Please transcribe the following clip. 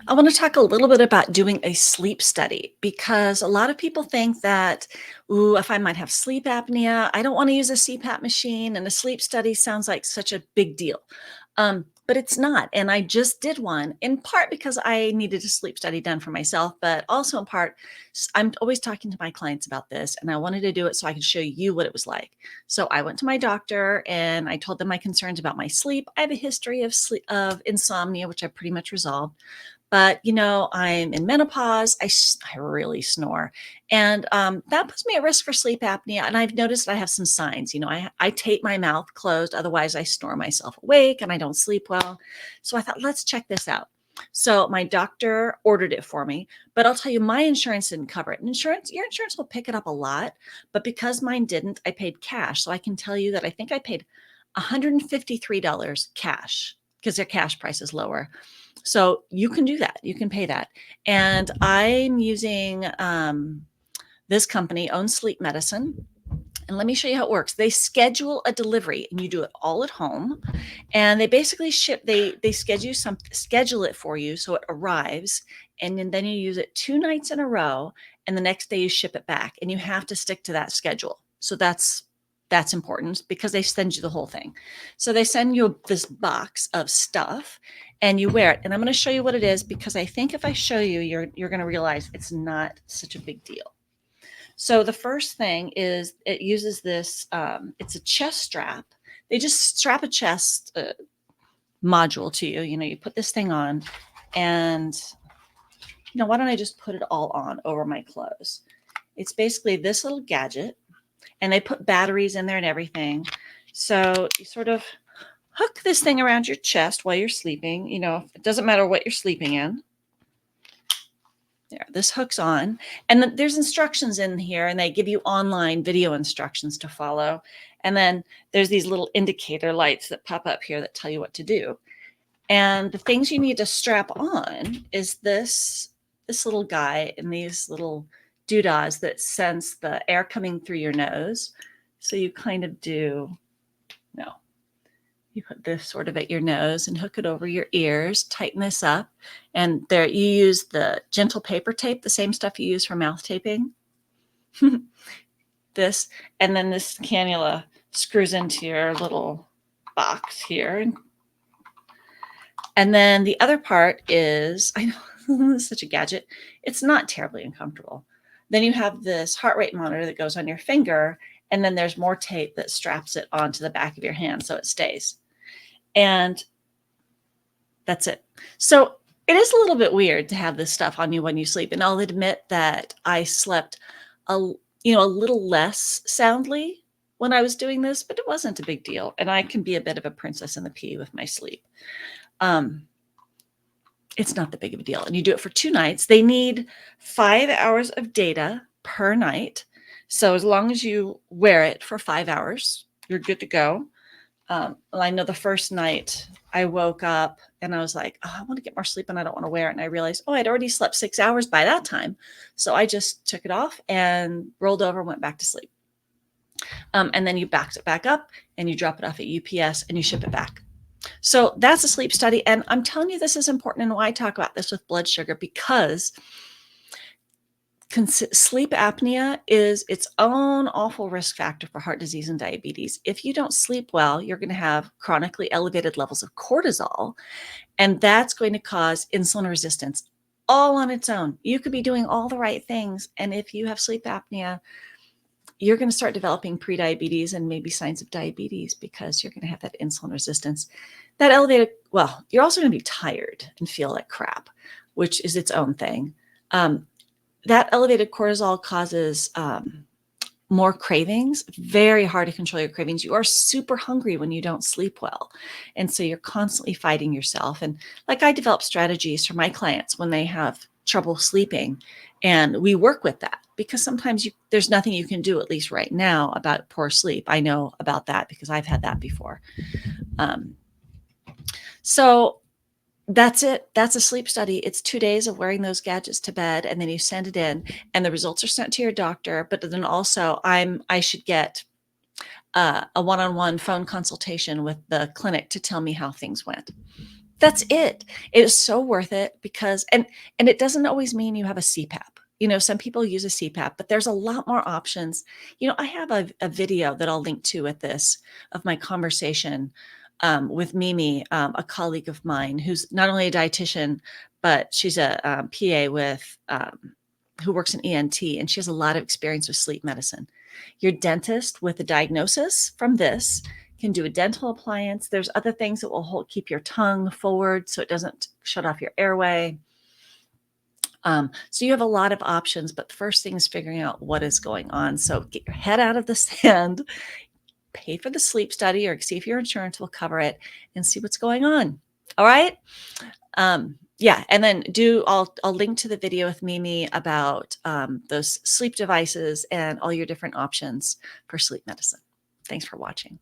I want to talk a little bit about doing a sleep study because a lot of people think that, ooh, if I might have sleep apnea, I don't want to use a CPAP machine, and a sleep study sounds like such a big deal. But it's not. And I just did one in part because I needed a sleep study done for myself, but also in part, I'm always talking to my clients about this, and I wanted to do it so I could show you what it was like. So I went to my doctor and I told them my concerns about my sleep. I have a history of of insomnia, which I pretty much resolved. But, I'm in menopause. I really snore. And that puts me at risk for sleep apnea. And I've noticed I have some signs. I tape my mouth closed. Otherwise, I snore myself awake and I don't sleep well. So I thought, let's check this out. So my doctor ordered it for me, but I'll tell you, my insurance didn't cover it. Your insurance will pick it up a lot, but because mine didn't, I paid cash. So I can tell you that I think I paid $153 cash because their cash price is lower. So you can do that. You can pay that. And I'm using this company, Own Sleep Medicine. And let me show you how it works. They schedule a delivery and you do it all at home. And they basically they schedule it for you so it arrives. And then you use it 2 nights in a row. And the next day you ship it back. And you have to stick to that schedule. So that's important because they send you the whole thing. So they send you this box of stuff and you wear it. And I'm going to show you what it is because I think if I show you, you're going to realize it's not such a big deal. So the first thing is it uses this, it's a chest strap. They just strap a chest module to you. You put this thing on and, why don't I just put it all on over my clothes? It's basically this little gadget and they put batteries in there and everything. So you sort of hook this thing around your chest while you're sleeping. It doesn't matter what you're sleeping in. There, this hooks on. And there's instructions in here, and they give you online video instructions to follow. And then there's these little indicator lights that pop up here that tell you what to do. And the things you need to strap on is this little guy and these little doodahs that sense the air coming through your nose. So you kind of you put this sort of at your nose and hook it over your ears, tighten this up. And there you use the gentle paper tape, the same stuff you use for mouth taping. This, and then this cannula screws into your little box here. And then the other part is, I know this is such a gadget, it's not terribly uncomfortable. Then you have this heart rate monitor that goes on your finger, and then there's more tape that straps it onto the back of your hand so it stays. And that's it. So it is a little bit weird to have this stuff on you when you sleep. And I'll admit that I slept a little less soundly when I was doing this, but it wasn't a big deal. And I can be a bit of a princess in the pea with my sleep. It's not that big of a deal. And you do it for 2 nights. They need 5 hours of data per night. So as long as you wear it for 5 hours, you're good to go. Well, I know the first night I woke up and I was like, oh, I want to get more sleep and I don't want to wear it. And I realized, I'd already slept 6 hours by that time. So I just took it off and rolled over and went back to sleep. And then you back it back up and you drop it off at UPS and you ship it back. So that's a sleep study. And I'm telling you, this is important and why I talk about this with blood sugar, because sleep apnea is its own awful risk factor for heart disease and diabetes. If you don't sleep well, you're going to have chronically elevated levels of cortisol, and that's going to cause insulin resistance all on its own. You could be doing all the right things, and if you have sleep apnea, you're going to start developing prediabetes and maybe signs of diabetes because you're going to have that insulin resistance. That elevated, well, you're also going to be tired and feel like crap, which is its own thing. That elevated cortisol causes more cravings, very hard to control your cravings. You are super hungry when you don't sleep well. And so you're constantly fighting yourself. And like I develop strategies for my clients when they have trouble sleeping. And we work with that because sometimes there's nothing you can do, at least right now, about poor sleep. I know about that because I've had that before. So that's it. That's a sleep study. It's 2 days of wearing those gadgets to bed, and then you send it in, and the results are sent to your doctor. But then also, I should get a one-on-one phone consultation with the clinic to tell me how things went. That's it. It is so worth it because and it doesn't always mean you have a CPAP. Some people use a CPAP, but there's a lot more options. I have a video that I'll link to with this of my conversation with Mimi, a colleague of mine who's not only a dietitian, but she's a PA with who works in ENT, and she has a lot of experience with sleep medicine. Your dentist with a diagnosis from this can do a dental appliance. There's other things that will keep your tongue forward so it doesn't shut off your airway. So you have a lot of options, but the first thing is figuring out what is going on. So get your head out of the sand, pay for the sleep study or see if your insurance will cover it and see what's going on. All right. Yeah. And then I'll link to the video with Mimi about those sleep devices and all your different options for sleep medicine. Thanks for watching.